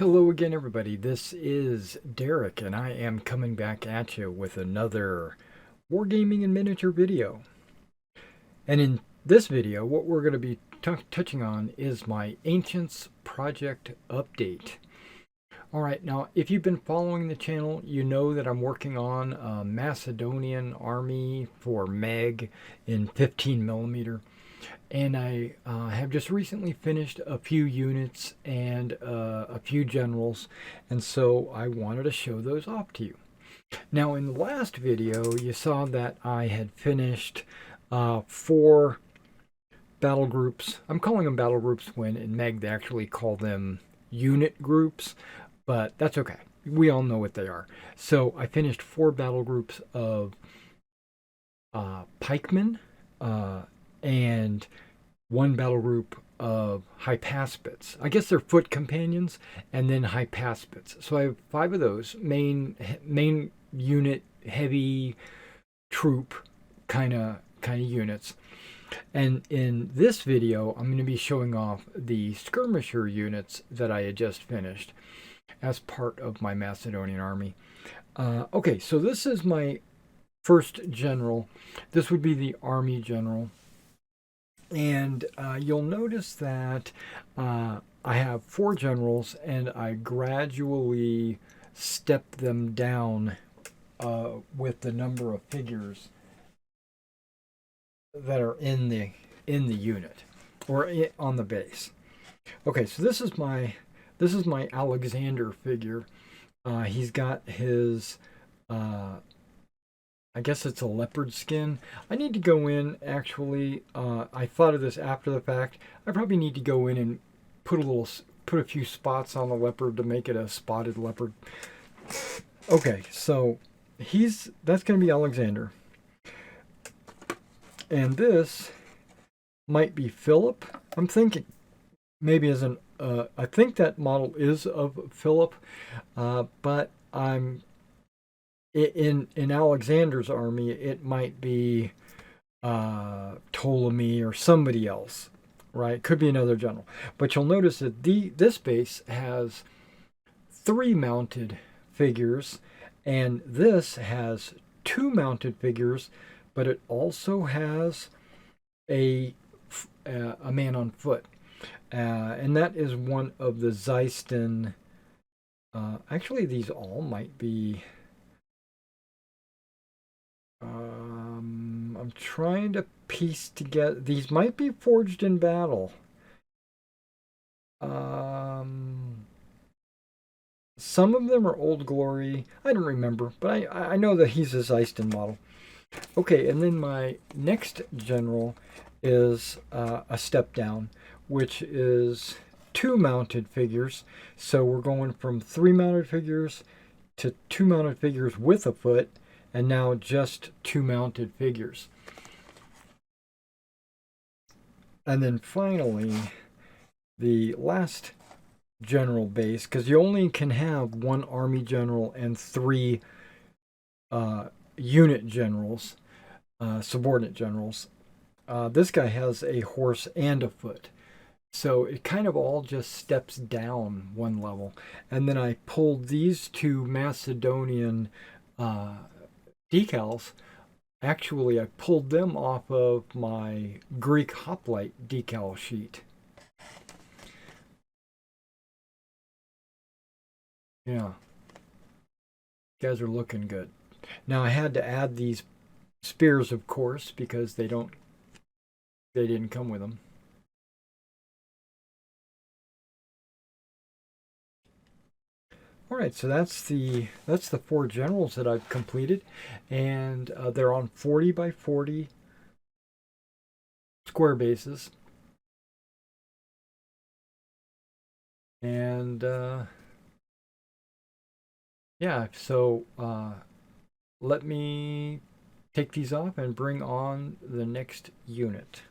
Hello again, everybody. This is Derek, and I am coming back at you with another Wargaming and miniature video. And in this video, what we're going to be touching on is my Ancients project update. All right, now, if you've been following the channel, you know that I'm working on a Macedonian army for Meg in 15 millimeter. And I have just recently finished a few units and a few generals, and so I wanted to show those off to you. Now, in the last video, you saw that I had finished 4 battle groups. I'm calling them battle groups when in Meg they actually call them unit groups, but that's okay. We all know what they are. So I finished 4 battle groups of pikemen, and 1 battle group of hypaspids. I guess they're foot companions, and then hypaspids. So I have 5 of those main unit, heavy troop kind of units. And in this video, I'm going to be showing off the skirmisher units that I had just finished as part of my Macedonian army. Okay, so this is my first general. This would be the army general. And you'll notice that I have 4 generals, and I gradually step them down with the number of figures that are in the unit or on the base. Okay, so this is my Alexander figure. He's got his I guess it's a leopard skin. I need to go in, actually, I thought of this after the fact. I probably need to go in and put a few spots on the leopard to make it a spotted leopard. Okay, so that's going to be Alexander. And this might be Philip. I'm thinking maybe I think that model is of Philip, but in Alexander's army, it might be Ptolemy or somebody else, right? Could be another general. But you'll notice that this base has 3 mounted figures, and this has 2 mounted figures, but it also has a man on foot. And that is one of the Zeiston. Actually, these all might be. I'm trying to piece together. These might be forged in battle. Some of them are Old Glory. I don't remember, but I know that he's a Zeiston model. Okay, and then my next general is a step down, which is 2 mounted figures. So we're going from 3 mounted figures to 2 mounted figures with a foot, and now just 2 mounted figures. And then finally, the last general base, because you only can have 1 army general and 3 unit generals, subordinate generals. This guy has a horse and a foot. So it kind of all just steps down 1 level. And then I pulled these 2 Macedonian decals. Actually, I pulled them off of my Greek hoplite decal sheet. Yeah, you guys are looking good. Now I had to add these spears, of course, because they didn't come with them. All right, so that's the 4 generals that I've completed, and they're on 40 by 40 square bases. And yeah, so let me take these off and bring on the next unit.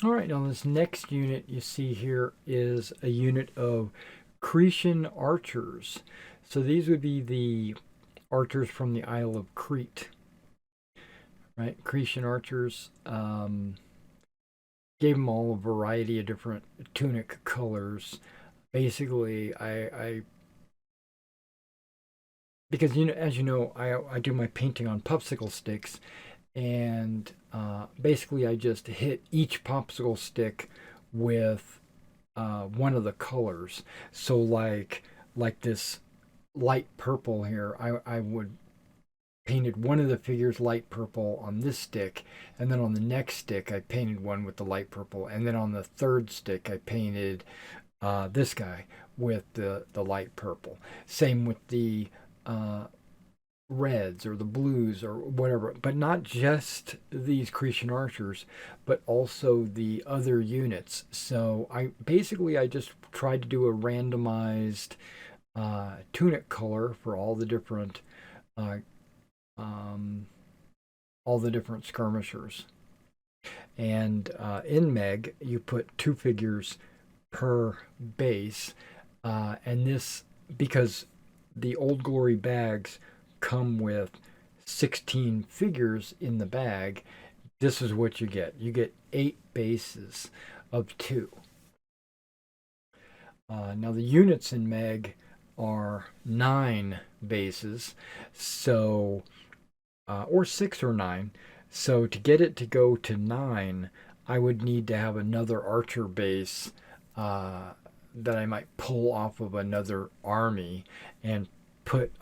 All right, now this next unit you see here is a unit of Cretan archers. So these would be the archers from the Isle of Crete, right? Cretan archers. Gave them all a variety of different tunic colors. basically I because as you know, I do my painting on popsicle sticks, and basically I just hit each popsicle stick with one of the colors. So like this light purple here, I would painted one of the figures light purple on this stick, and then on the next stick I painted one with the light purple, and then on the third stick I painted this guy with the light purple. Same with the uh, reds or the blues or whatever, but not just these Cretan archers, but also the other units. So I just tried to do a randomized tunic color for uh, um, all the different skirmishers. And in Meg, you put two figures per base, and this because the Old Glory bags come with 16 figures in the bag. This is what you get. You get 8 bases of 2. Now the units in Meg are 9 bases, so or 6 or 9. So to get it to go to 9, I would need to have another archer base that I might pull off of another army and put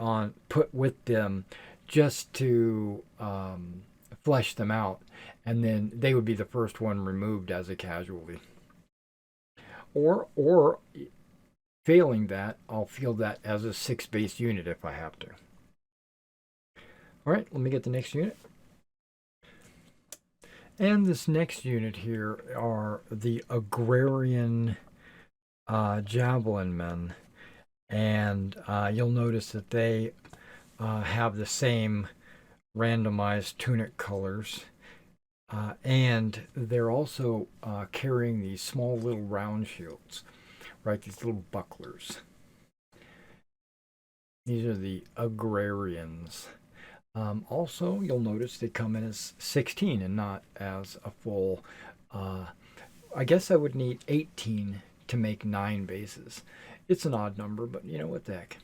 with them just to flesh them out, and then they would be the first one removed as a casualty. Or failing that, I'll field that as a 6 base unit if I have to. All right, let me get the next unit. And this next unit here are the agrarian javelin men. And you'll notice that they have the same randomized tunic colors. And they're also carrying these small little round shields, right? These little bucklers. These are the agrarians. Also, you'll notice they come in as 16 and not as a full. I guess I would need 18 to make 9 bases. It's an odd number, but you know what the heck.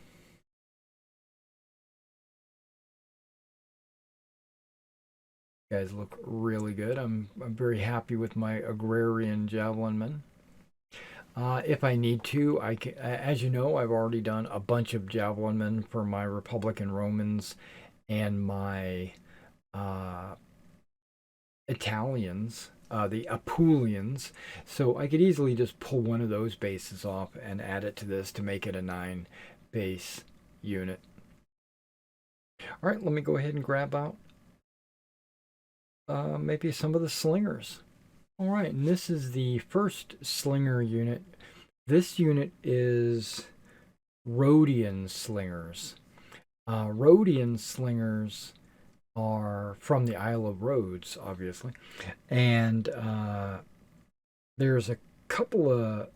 You guys look really good. I'm very happy with my agrarian javelin men. If I need to, I can, as you know, I've already done a bunch of javelin men for my Republican Romans and my uh, Italians, the Apulians. So I could easily just pull one of those bases off and add it to this to make it a 9 base unit. All right, let me go ahead and grab out maybe some of the slingers. All right, and this is the first slinger unit. This unit is Rhodian slingers. Rhodian slingers are from the Isle of Rhodes, obviously, and there's a couple of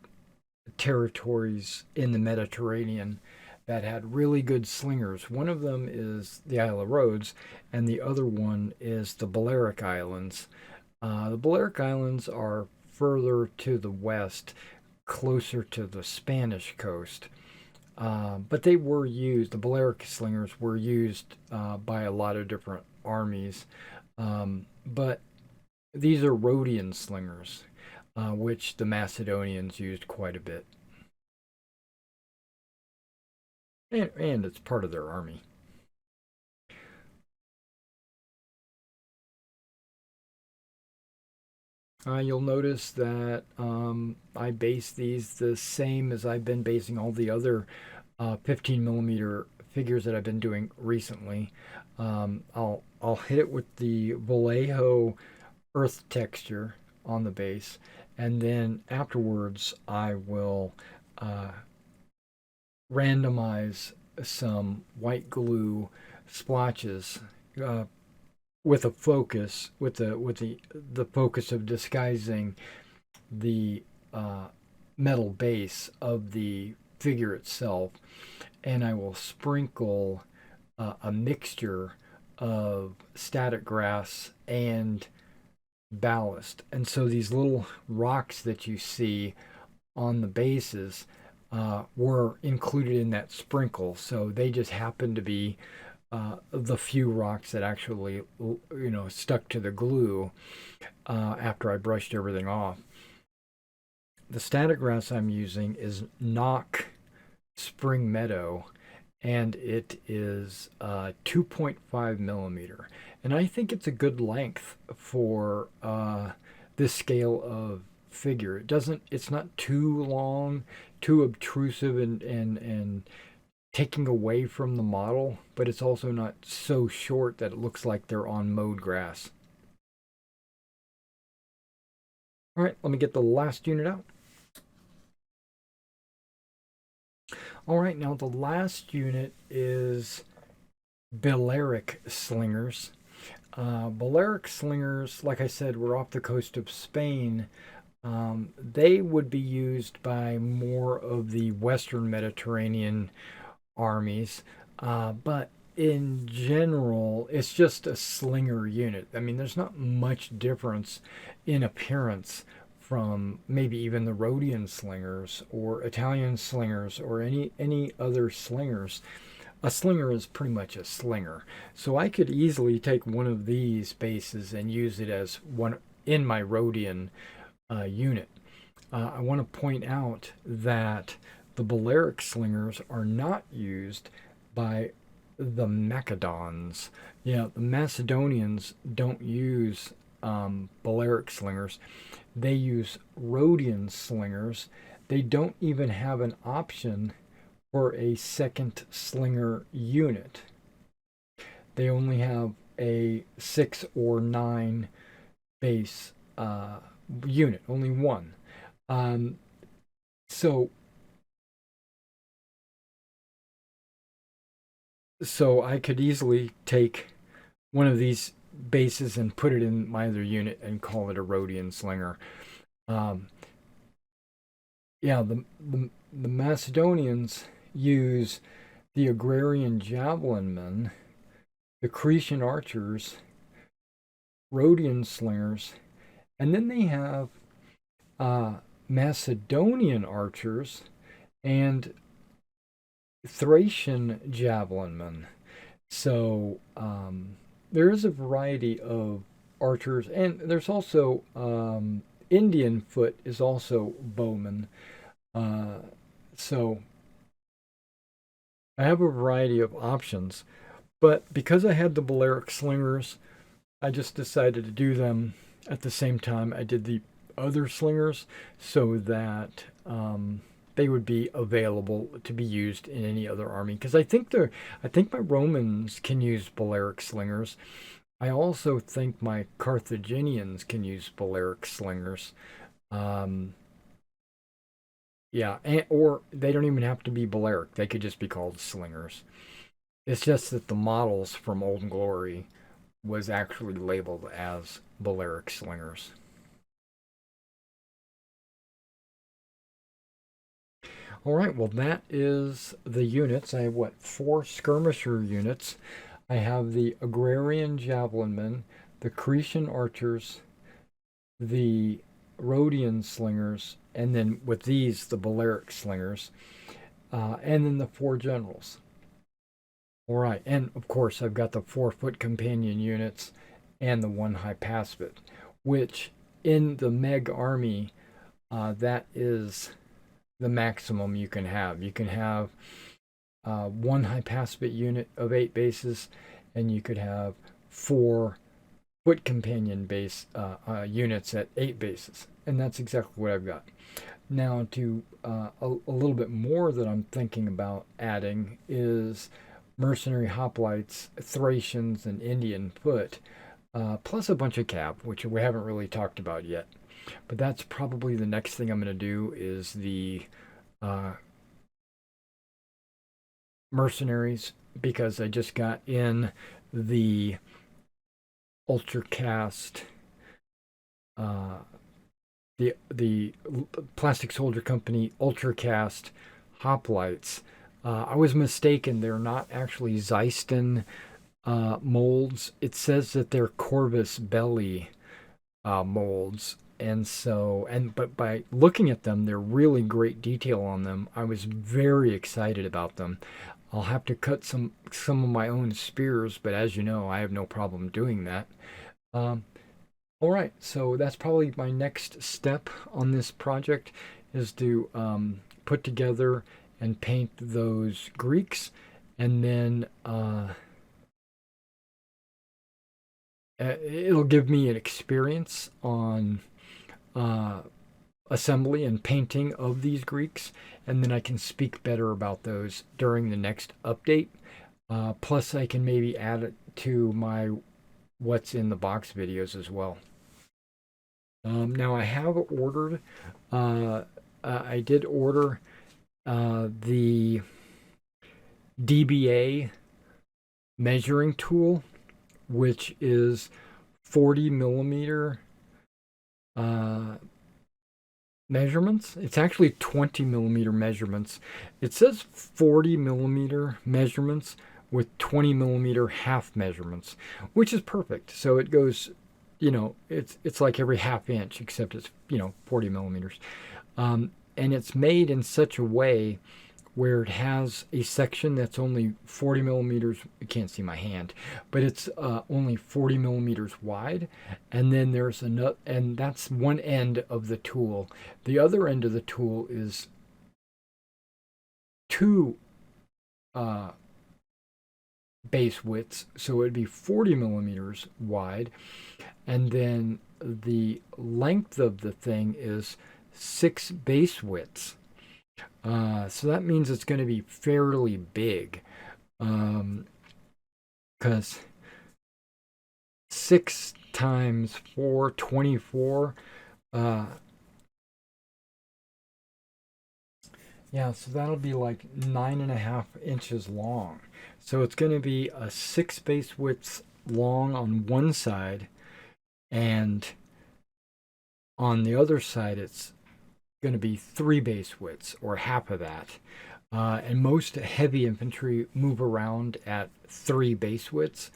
territories in the Mediterranean that had really good slingers. One of them is the Isle of Rhodes, and the other one is the Balearic Islands. The Balearic Islands are further to the west, closer to the Spanish coast. But they were used, the Balearic slingers were used by a lot of different armies. But these are Rhodian slingers, which the Macedonians used quite a bit. And it's part of their army. You'll notice that I base these the same as I've been basing all the other 15 millimeter figures that I've been doing recently. I'll hit it with the Vallejo earth texture on the base, and then afterwards I will randomize some white glue splotches with a focus, with the focus of disguising the metal base of the figure itself, and I will sprinkle a mixture of static grass and ballast. And so these little rocks that you see on the bases, were included in that sprinkle. So they just happened to be the few rocks that actually, stuck to the glue after I brushed everything off. The static grass I'm using is Knock Spring Meadow, and it is 2.5 millimeter. And I think it's a good length for this scale of figure. It's not too long, too obtrusive and taking away from the model, but it's also not so short that it looks like they're on mowed grass. All right, let me get the last unit out. All right, now the last unit is Balearic Slingers. Balearic Slingers, like I said, were off the coast of Spain. They would be used by more of the Western Mediterranean armies, but in general, it's just a slinger unit. I mean, there's not much difference in appearance from maybe even the Rhodian slingers or Italian slingers or any other slingers. A slinger is pretty much a slinger. So I could easily take one of these bases and use it as one in my Rhodian unit. I want to point out that the Balearic slingers are not used by the Macedons. The Macedonians don't use Balearic slingers. They use Rhodian slingers. They don't even have an option for a second slinger unit. They only have a 6 or 9 base unit, only one. So I could easily take one of these bases and put it in my other unit and call it a Rhodian slinger. The Macedonians use the agrarian javelinmen, the Cretan archers, Rhodian slingers, and then they have Macedonian archers and Thracian javelinmen. So there is a variety of archers, and there's also Indian foot is also bowmen. So I have a variety of options, but because I had the Balearic slingers, I just decided to do them at the same time I did the other slingers so that they would be available to be used in any other army. Because I think my Romans can use Balearic slingers. I also think my Carthaginians can use Balearic slingers. Or they don't even have to be Balearic. They could just be called slingers. It's just that the models from Old Glory was actually labeled as Balearic slingers. All right, well, that is the units. I have, 4 skirmisher units. I have the agrarian javelinmen, the Cretan archers, the Rhodian slingers, and then with these, the Balearic slingers, and then the 4 generals. All right, and of course, I've got the 4-foot companion units and the 1 hypaspid, which in the Meg army, that is the maximum you can have. You can have 1 hypaspid unit of 8 bases, and you could have 4 foot companion base units at 8 bases, and that's exactly what I've got. Now, to a little bit more that I'm thinking about adding is mercenary hoplites, Thracians, and Indian foot, plus a bunch of cav, which we haven't really talked about yet. But that's probably the next thing I'm going to do is the mercenaries, because I just got in the Ultracast, the Plastic Soldier Company Ultracast hoplites. I was mistaken. They're not actually Zeiston molds. It says that they're Corvus Belli molds. But by looking at them, they're really great detail on them. I was very excited about them. I'll have to cut some of my own spears, but as you know, I have no problem doing that. Um, all right, so that's probably my next step on this project is to put together and paint those Greeks, and then it'll give me an experience on uh, assembly and painting of these Greeks, and then I can speak better about those during the next update. Plus, I can maybe add it to my what's in the box videos as well. Now, I have ordered, I did order the DBA measuring tool, which is 40 millimeter measurements. It's actually 20 millimeter measurements. It says 40 millimeter measurements with 20 millimeter half measurements, which is perfect. So it goes, it's like every half inch, except it's 40 millimeters, and it's made in such a way where it has a section that's only 40 millimeters. You can't see my hand, but it's only 40 millimeters wide. And then there's another, and that's one end of the tool. The other end of the tool is two base widths, so it'd be 40 millimeters wide. And then the length of the thing is 6 base widths. So that means it's going to be fairly big, because 6 times 4, 24. Yeah, so that'll be like 9.5 inches long. So it's going to be a 6 base widths long on one side, and on the other side it's going to be 3 base widths, or half of that. And most heavy infantry move around at 3 base widths.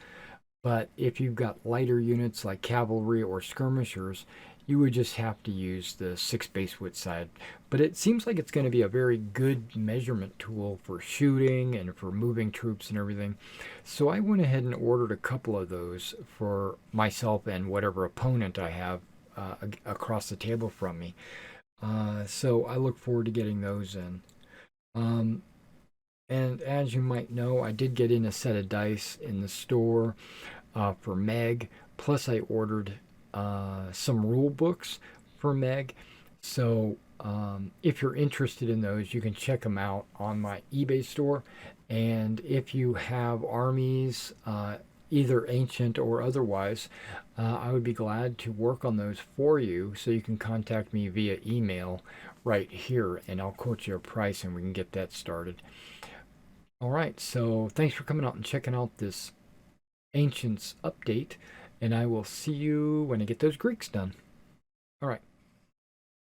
But if you've got lighter units like cavalry or skirmishers, you would just have to use the 6 base width side. But it seems like it's going to be a very good measurement tool for shooting and for moving troops and everything. So I went ahead and ordered a couple of those for myself and whatever opponent I have across the table from me. So I look forward to getting those in. And as you might know, I did get in a set of dice in the store for Meg. Plus, I ordered some rule books for Meg. So if you're interested in those, you can check them out on my eBay store. And if you have armies, either ancient or otherwise, I would be glad to work on those for you. So you can contact me via email right here, and I'll quote you a price and we can get that started. All right, so thanks for coming out and checking out this Ancients update, and I will see you when I get those Greeks done. All right.